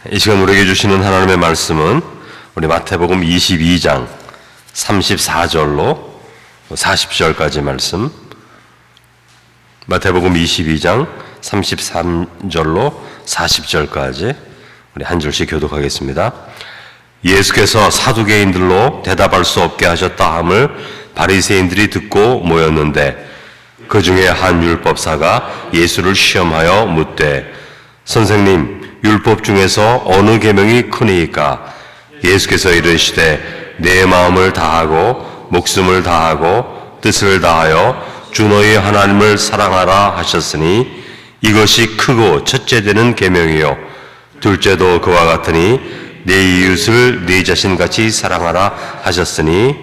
이 시간 우리에게 주시는 하나님의 말씀은 우리 마태복음 22장 34절로 40절까지 말씀, 마태복음 22장 33절로 40절까지 우리 한 줄씩 교독하겠습니다. 예수께서 사두개인들로 대답할 수 없게 하셨다 함을 바리새인들이 듣고 모였는데 그 중에 한 율법사가 예수를 시험하여 묻되 선생님, 율법 중에서 어느 계명이 크니이까? 예수께서 이르시되 내 마음을 다하고 목숨을 다하고 뜻을 다하여 주 너희 하나님을 사랑하라 하셨으니 이것이 크고 첫째 되는 계명이요 둘째도 그와 같으니 내 이웃을 네 자신같이 사랑하라 하셨으니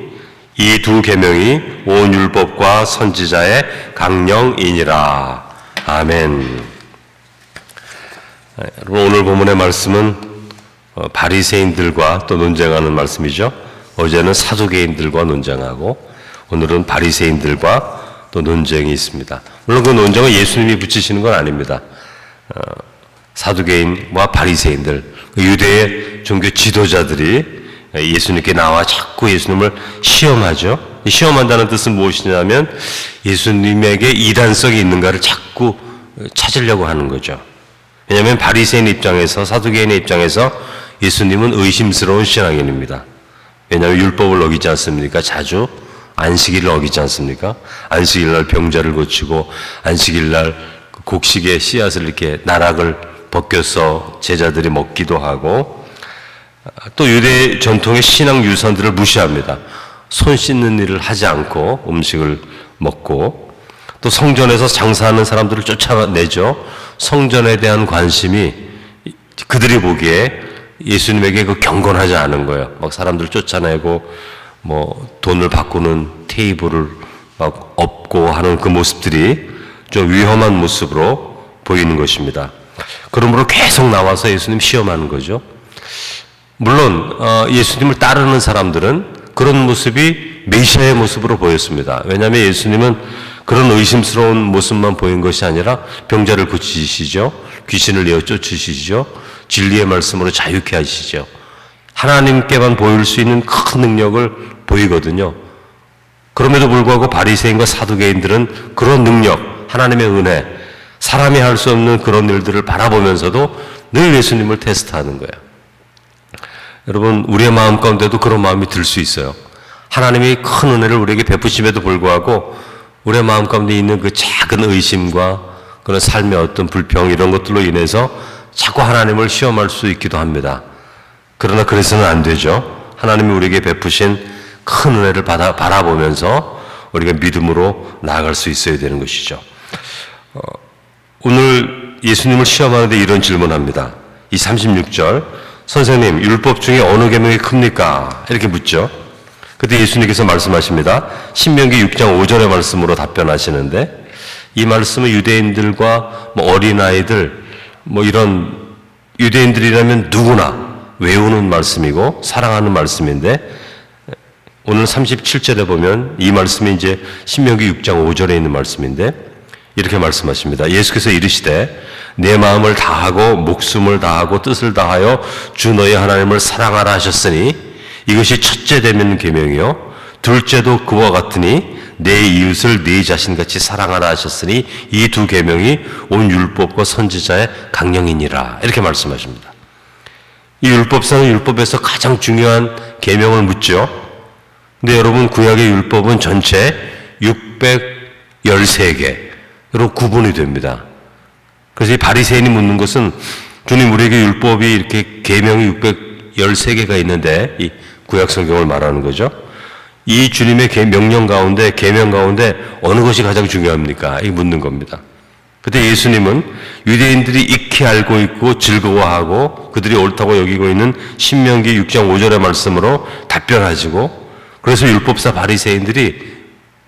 이 두 계명이 온 율법과 선지자의 강령이니라. 아멘. 여러분, 오늘 본문의 말씀은 바리새인들과 또 논쟁하는 말씀이죠. 어제는 사두개인들과 논쟁하고 오늘은 바리새인들과 또 논쟁이 있습니다. 물론 그 논쟁은 예수님이 붙이시는 건 아닙니다. 사두개인과 바리새인들, 유대의 종교 지도자들이 예수님께 나와 자꾸 예수님을 시험하죠. 시험한다는 뜻은 무엇이냐면 예수님에게 이단성이 있는가를 자꾸 찾으려고 하는 거죠. 왜냐하면 바리새인 입장에서, 사두개인의 입장에서 예수님은 의심스러운 신앙인입니다. 왜냐하면 율법을 어기지 않습니까? 자주 안식일을 어기지 않습니까? 안식일날 병자를 고치고 안식일날 곡식의 씨앗을 이렇게 나락을 벗겨서 제자들이 먹기도 하고, 또 유대 전통의 신앙 유산들을 무시합니다. 손 씻는 일을 하지 않고 음식을 먹고, 또 성전에서 장사하는 사람들을 쫓아내죠. 성전에 대한 관심이 그들이 보기에 예수님에게 그 경건하지 않은 거예요. 막 사람들 쫓아내고 뭐 돈을 바꾸는 테이블을 막 엎고 하는 그 모습들이 좀 위험한 모습으로 보이는 것입니다. 그러므로 계속 나와서 예수님 시험하는 거죠. 물론 예수님을 따르는 사람들은 그런 모습이 메시아의 모습으로 보였습니다. 왜냐하면 예수님은 그런 의심스러운 모습만 보인 것이 아니라 병자를 고치시죠. 귀신을 내어 쫓으시죠. 진리의 말씀으로 자유케 하시죠. 하나님께만 보일 수 있는 큰 능력을 보이거든요. 그럼에도 불구하고 바리새인과 사두개인들은 그런 능력, 하나님의 은혜, 사람이 할 수 없는 그런 일들을 바라보면서도 늘 예수님을 테스트하는 거예요. 여러분, 우리의 마음 가운데도 그런 마음이 들 수 있어요. 하나님이 큰 은혜를 우리에게 베푸심에도 불구하고 우리의 마음 가운데 있는 그 작은 의심과 그런 삶의 어떤 불평, 이런 것들로 인해서 자꾸 하나님을 시험할 수 있기도 합니다. 그러나 그래서는 안 되죠. 하나님이 우리에게 베푸신 큰 은혜를 바라보면서 우리가 믿음으로 나아갈 수 있어야 되는 것이죠. 오늘 예수님을 시험하는데 이런 질문합니다. 이 36절, 선생님, 율법 중에 어느 계명이 큽니까? 이렇게 묻죠. 그때 예수님께서 말씀하십니다. 신명기 6장 5절의 말씀으로 답변하시는데, 이 말씀은 유대인들과 어린아이들, 이런 유대인들이라면 누구나 외우는 말씀이고 사랑하는 말씀인데, 오늘 37절에 보면 이 말씀이 이제 신명기 6장 5절에 있는 말씀인데, 이렇게 말씀하십니다. 예수께서 이르시되 내 마음을 다하고 목숨을 다하고 뜻을 다하여 주 너희 하나님을 사랑하라 하셨으니 이것이 첫째 되는 계명이요 둘째도 그와 같으니 내 이웃을 네 자신같이 사랑하라 하셨으니 이 두 계명이 온 율법과 선지자의 강령이니라. 이렇게 말씀하십니다. 이 율법사는 율법에서 가장 중요한 계명을 묻죠. 근데 여러분, 구약의 율법은 전체 613개로 구분이 됩니다. 그래서 이 바리새인이 묻는 것은, 주님, 우리에게 율법이 이렇게 계명이 613개가 있는데, 이 구약 성경을 말하는 거죠. 이 주님의 명령 가운데, 계명 가운데 어느 것이 가장 중요합니까? 이 묻는 겁니다. 그때 예수님은 유대인들이 익히 알고 있고 즐거워하고 그들이 옳다고 여기고 있는 신명기 6장 5절의 말씀으로 답변하시고, 그래서 율법사 바리새인들이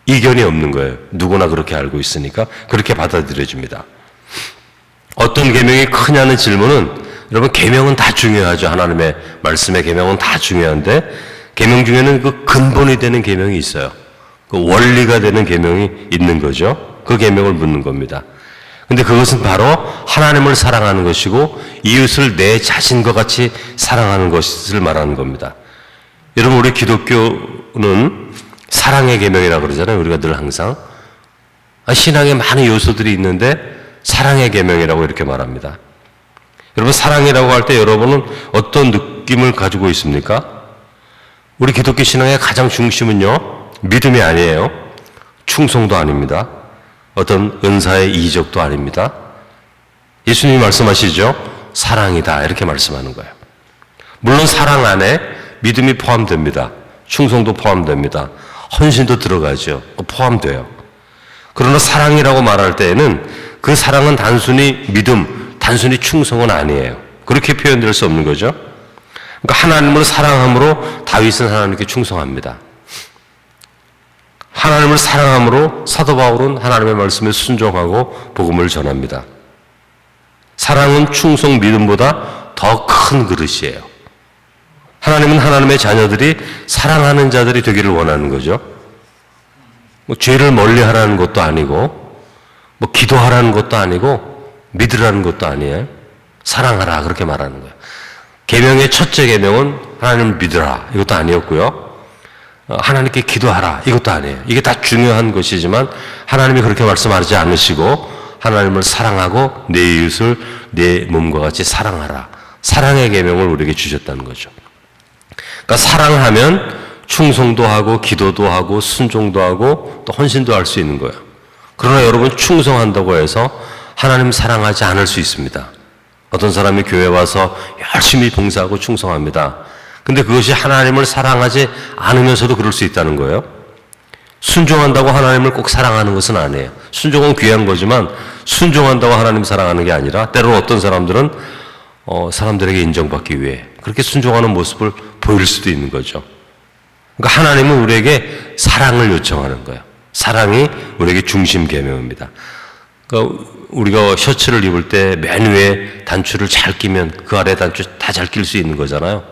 이견이 없는 거예요. 누구나 그렇게 알고 있으니까 그렇게 받아들여집니다. 어떤 계명이 크냐는 질문은, 여러분, 계명은 다 중요하죠. 하나님의 말씀의 계명은 다 중요한데, 계명 중에는 그 근본이 되는 계명이 있어요. 그 원리가 되는 계명이 있는 거죠. 그 계명을 묻는 겁니다. 근데 그것은 바로 하나님을 사랑하는 것이고 이웃을 내 자신과 같이 사랑하는 것을 말하는 겁니다. 여러분, 우리 기독교는 사랑의 계명이라고 그러잖아요. 우리가 늘 항상. 신앙에 많은 요소들이 있는데 사랑의 계명이라고 이렇게 말합니다. 여러분, 사랑이라고 할 때 여러분은 어떤 느낌을 가지고 있습니까? 우리 기독교 신앙의 가장 중심은요, 믿음이 아니에요. 충성도 아닙니다. 어떤 은사의 이적도 아닙니다. 예수님이 말씀하시죠. 사랑이다, 이렇게 말씀하는 거예요. 물론 사랑 안에 믿음이 포함됩니다. 충성도 포함됩니다. 헌신도 들어가죠. 포함돼요. 그러나 사랑이라고 말할 때에는 그 사랑은 단순히 믿음, 단순히 충성은 아니에요. 그렇게 표현될 수 없는 거죠. 그러니까 하나님을 사랑함으로 다윗은 하나님께 충성합니다. 하나님을 사랑함으로 사도 바울은 하나님의 말씀에 순종하고 복음을 전합니다. 사랑은 충성, 믿음보다 더 큰 그릇이에요. 하나님은 하나님의 자녀들이 사랑하는 자들이 되기를 원하는 거죠. 죄를 멀리하라는 것도 아니고 기도하라는 것도 아니고 믿으라는 것도 아니에요. 사랑하라, 그렇게 말하는 거예요. 계명의 첫째 계명은 하나님을 믿으라, 이것도 아니었고요. 하나님께 기도하라, 이것도 아니에요. 이게 다 중요한 것이지만 하나님이 그렇게 말씀하지 않으시고 하나님을 사랑하고 내 이웃을 내 몸과 같이 사랑하라, 사랑의 계명을 우리에게 주셨다는 거죠. 그러니까 사랑하면 충성도 하고 기도도 하고 순종도 하고 또 헌신도 할 수 있는 거예요. 그러나 여러분, 충성한다고 해서 하나님 사랑하지 않을 수 있습니다. 어떤 사람이 교회 와서 열심히 봉사하고 충성합니다. 근데 그것이 하나님을 사랑하지 않으면서도 그럴 수 있다는 거예요. 순종한다고 하나님을 꼭 사랑하는 것은 아니에요. 순종은 귀한 거지만 순종한다고 하나님 사랑하는 게 아니라 때로는 어떤 사람들은 사람들에게 인정받기 위해 그렇게 순종하는 모습을 보일 수도 있는 거죠. 그러니까 하나님은 우리에게 사랑을 요청하는 거예요. 사랑이 우리에게 중심 계명입니다. 그러니까 우리가 셔츠를 입을 때 맨 위에 단추를 잘 끼면 그 아래 단추 다 잘 낄 수 있는 거잖아요.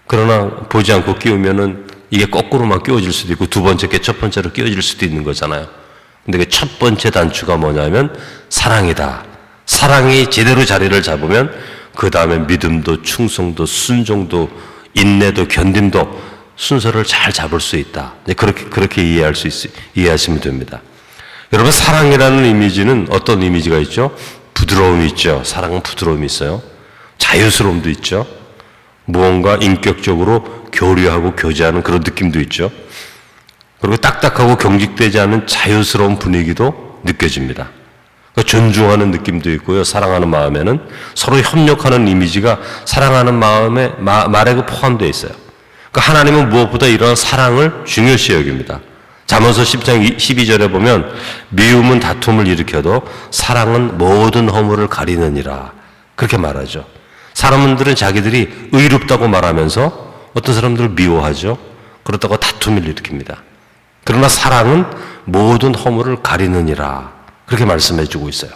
그러나 보지 않고 끼우면은 이게 거꾸로만 끼워질 수도 있고 두 번째 게 첫 번째로 끼워질 수도 있는 거잖아요. 근데 그 첫 번째 단추가 뭐냐면 사랑이다. 사랑이 제대로 자리를 잡으면 그 다음에 믿음도 충성도 순종도 인내도 견딤도 순서를 잘 잡을 수 있다. 그렇게 이해하시면 됩니다. 여러분, 사랑이라는 이미지는 어떤 이미지가 있죠? 부드러움이 있죠. 사랑은 부드러움이 있어요. 자유스러움도 있죠. 무언가 인격적으로 교류하고 교제하는 그런 느낌도 있죠. 그리고 딱딱하고 경직되지 않은 자유스러운 분위기도 느껴집니다. 존중하는 느낌도 있고요. 사랑하는 마음에는 서로 협력하는 이미지가 사랑하는 마음에 말에 포함되어 있어요. 그러니까 하나님은 무엇보다 이러한 사랑을 중요시 여깁니다. 잠언서 10장 12절에 보면 미움은 다툼을 일으켜도 사랑은 모든 허물을 가리느니라, 그렇게 말하죠. 사람들은 자기들이 의롭다고 말하면서 어떤 사람들을 미워하죠. 그렇다고 다툼을 일으킵니다. 그러나 사랑은 모든 허물을 가리느니라, 그렇게 말씀해주고 있어요.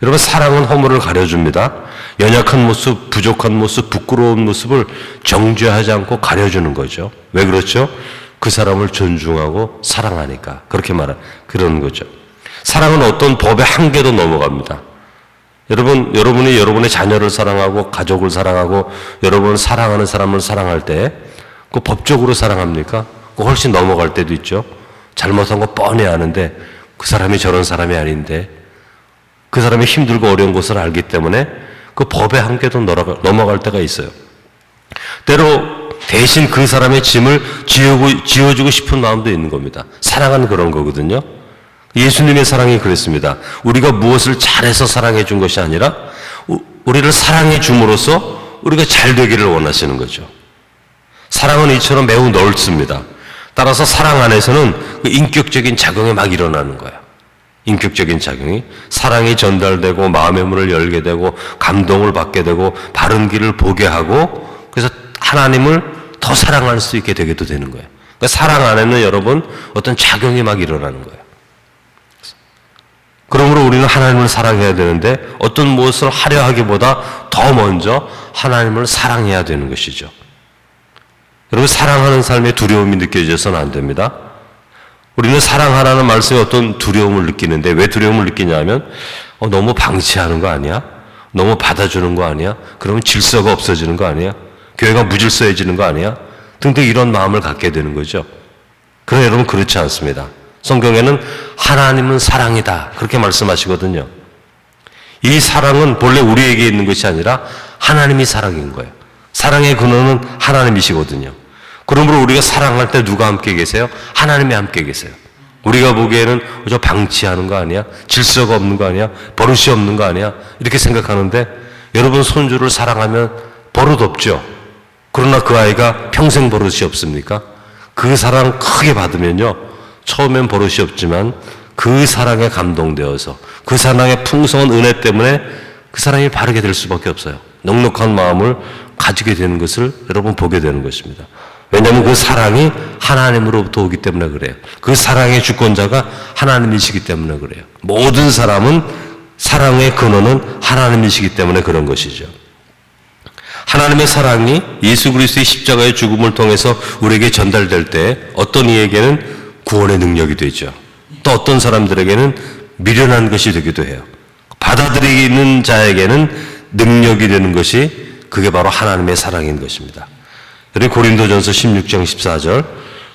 여러분, 사랑은 허물을 가려줍니다. 연약한 모습, 부족한 모습, 부끄러운 모습을 정죄하지 않고 가려주는 거죠. 왜 그렇죠? 그 사람을 존중하고 사랑하니까 그렇게 그러는 거죠. 사랑은 어떤 법의 한계도 넘어갑니다. 여러분이 여러분의 자녀를 사랑하고 가족을 사랑하고 여러분을 사랑하는 사람을 사랑할 때 그 법적으로 사랑합니까? 그 훨씬 넘어갈 때도 있죠. 잘못한 거 뻔히 아는데 그 사람이 저런 사람이 아닌데 그 사람이 힘들고 어려운 것을 알기 때문에 그 법의 한계도 넘어갈 때가 있어요. 때로 대신 그 사람의 짐을 지어주고 싶은 마음도 있는 겁니다. 사랑은 그런 거거든요. 예수님의 사랑이 그랬습니다. 우리가 무엇을 잘해서 사랑해 준 것이 아니라 우리를 사랑해 줌으로써 우리가 잘 되기를 원하시는 거죠. 사랑은 이처럼 매우 넓습니다. 따라서 사랑 안에서는 그 인격적인 작용이 막 일어나는 거예요. 인격적인 작용이 사랑이 전달되고 마음의 문을 열게 되고 감동을 받게 되고 바른 길을 보게 하고 그래서 하나님을 더 사랑할 수 있게 되게도 되는 거예요. 그러니까 사랑 안에는 여러분 어떤 작용이 막 일어나는 거예요. 그러므로 우리는 하나님을 사랑해야 되는데 어떤 무엇을 하려 하기보다 더 먼저 하나님을 사랑해야 되는 것이죠. 여러분, 사랑하는 삶에 두려움이 느껴져서는 안 됩니다. 우리는 사랑하라는 말씀에 어떤 두려움을 느끼는데 왜 두려움을 느끼냐면 너무 방치하는 거 아니야? 너무 받아주는 거 아니야? 그러면 질서가 없어지는 거 아니야? 교회가 무질서해지는 거 아니야? 등등 이런 마음을 갖게 되는 거죠. 그러나 여러분 그렇지 않습니다. 성경에는 하나님은 사랑이다 그렇게 말씀하시거든요. 이 사랑은 본래 우리에게 있는 것이 아니라 하나님이 사랑인 거예요. 사랑의 근원은 하나님이시거든요. 그러므로 우리가 사랑할 때 누가 함께 계세요? 하나님이 함께 계세요. 우리가 보기에는 저 방치하는 거 아니야? 질서가 없는 거 아니야? 버릇이 없는 거 아니야? 이렇게 생각하는데 여러분 손주를 사랑하면 버릇 없죠? 그러나 그 아이가 평생 버릇이 없습니까? 그 사랑 크게 받으면요 처음엔 버릇이 없지만 그 사랑에 감동되어서 그 사랑의 풍성한 은혜 때문에 그 사랑이 바르게 될 수밖에 없어요. 넉넉한 마음을 가지게 되는 것을 여러분 보게 되는 것입니다. 왜냐하면 그 사랑이 하나님으로부터 오기 때문에 그래요. 그 사랑의 주권자가 하나님이시기 때문에 그래요. 모든 사람은 사랑의 근원은 하나님이시기 때문에 그런 것이죠. 하나님의 사랑이 예수 그리스도의 십자가의 죽음을 통해서 우리에게 전달될 때 어떤 이에게는 구원의 능력이 되죠. 또 어떤 사람들에게는 미련한 것이 되기도 해요. 받아들이는 자에게는 능력이 되는 것이 그게 바로 하나님의 사랑인 것입니다. 우리 고린도전서 16장 14절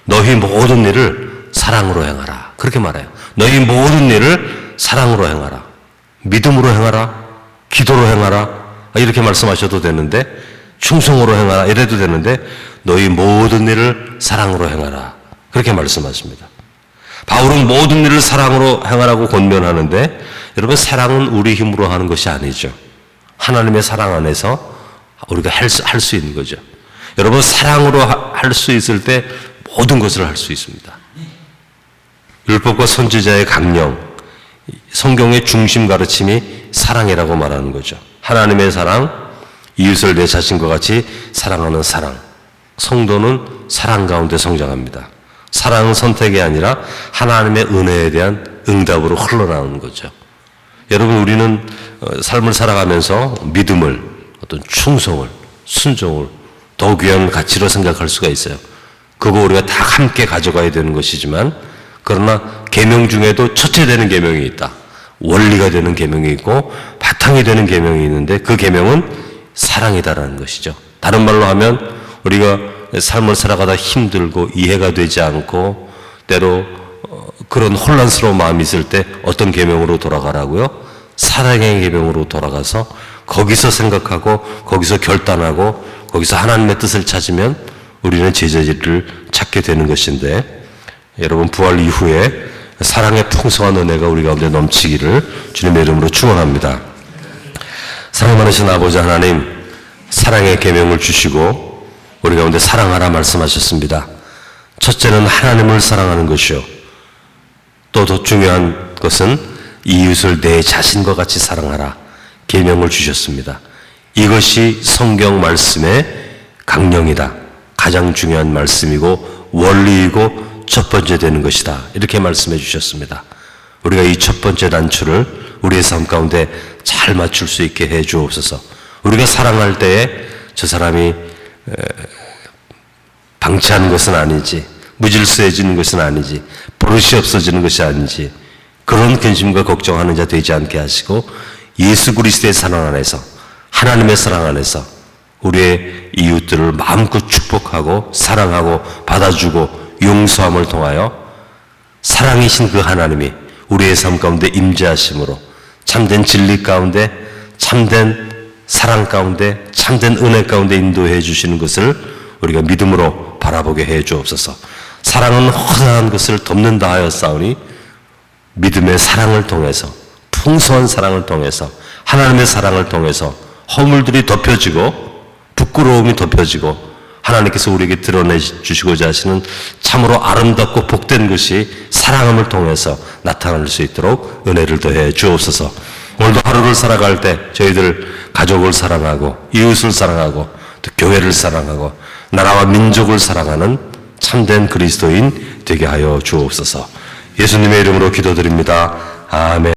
너희 모든 일을 사랑으로 행하라 그렇게 말해요. 너희 모든 일을 사랑으로 행하라. 믿음으로 행하라. 기도로 행하라. 이렇게 말씀하셔도 되는데 충성으로 행하라 이래도 되는데 너희 모든 일을 사랑으로 행하라 그렇게 말씀하십니다. 바울은 모든 일을 사랑으로 행하라고 권면하는데 여러분 사랑은 우리 힘으로 하는 것이 아니죠. 하나님의 사랑 안에서 우리가 할 수 있는 거죠. 여러분 사랑으로 할 수 있을 때 모든 것을 할 수 있습니다. 율법과 선지자의 강령, 성경의 중심 가르침이 사랑이라고 말하는 거죠. 하나님의 사랑, 이웃을 내 자신과 같이 사랑하는 사랑. 성도는 사랑 가운데 성장합니다. 사랑은 선택이 아니라 하나님의 은혜에 대한 응답으로 흘러나오는 거죠. 여러분 우리는 삶을 살아가면서 믿음을, 어떤 충성을, 순종을 더 귀한 가치로 생각할 수가 있어요. 그거 우리가 다 함께 가져가야 되는 것이지만 그러나 계명 중에도 첫째 되는 계명이 있다. 원리가 되는 계명이 있고 바탕이 되는 계명이 있는데 그 계명은 사랑이다라는 것이죠. 다른 말로 하면 우리가 삶을 살아가다 힘들고 이해가 되지 않고 때로 그런 혼란스러운 마음이 있을 때 어떤 계명으로 돌아가라고요? 사랑의 계명으로 돌아가서 거기서 생각하고 거기서 결단하고 거기서 하나님의 뜻을 찾으면 우리는 제자리를 찾게 되는 것인데 여러분 부활 이후에 사랑의 풍성한 은혜가 우리 가운데 넘치기를 주님의 이름으로 축원합니다. 사랑 많으신 아버지 하나님 사랑의 계명을 주시고 우리 가운데 사랑하라 말씀하셨습니다. 첫째는 하나님을 사랑하는 것이요 또 더 중요한 것은 이웃을 내 자신과 같이 사랑하라 계명을 주셨습니다. 이것이 성경 말씀의 강령이다. 가장 중요한 말씀이고 원리이고 첫 번째 되는 것이다. 이렇게 말씀해 주셨습니다. 우리가 이 첫 번째 단추를 우리의 삶 가운데 잘 맞출 수 있게 해 주옵소서. 우리가 사랑할 때에 저 사람이 방치하는 것은 아니지, 무질서해지는 것은 아니지, 버릇이 없어지는 것이 아니지, 그런 근심과 걱정하는 자 되지 않게 하시고 예수 그리스도의 사랑 안에서 하나님의 사랑 안에서 우리의 이웃들을 마음껏 축복하고 사랑하고 받아주고 용서함을 통하여 사랑이신 그 하나님이 우리의 삶 가운데 임재하심으로 참된 진리 가운데 참된 사랑 가운데 참된 은혜 가운데 인도해 주시는 것을 우리가 믿음으로 바라보게 해 주옵소서. 사랑은 허다한 것을 덮는다 하였사오니 믿음의 사랑을 통해서 풍성한 사랑을 통해서 하나님의 사랑을 통해서 허물들이 덮여지고 부끄러움이 덮여지고 하나님께서 우리에게 드러내 주시고자 하시는 참으로 아름답고 복된 것이 사랑함을 통해서 나타날 수 있도록 은혜를 더해 주옵소서. 오늘도 하루를 살아갈 때 저희들 가족을 사랑하고 이웃을 사랑하고 또 교회를 사랑하고 나라와 민족을 사랑하는 참된 그리스도인 되게 하여 주옵소서. 예수님의 이름으로 기도드립니다. 아멘.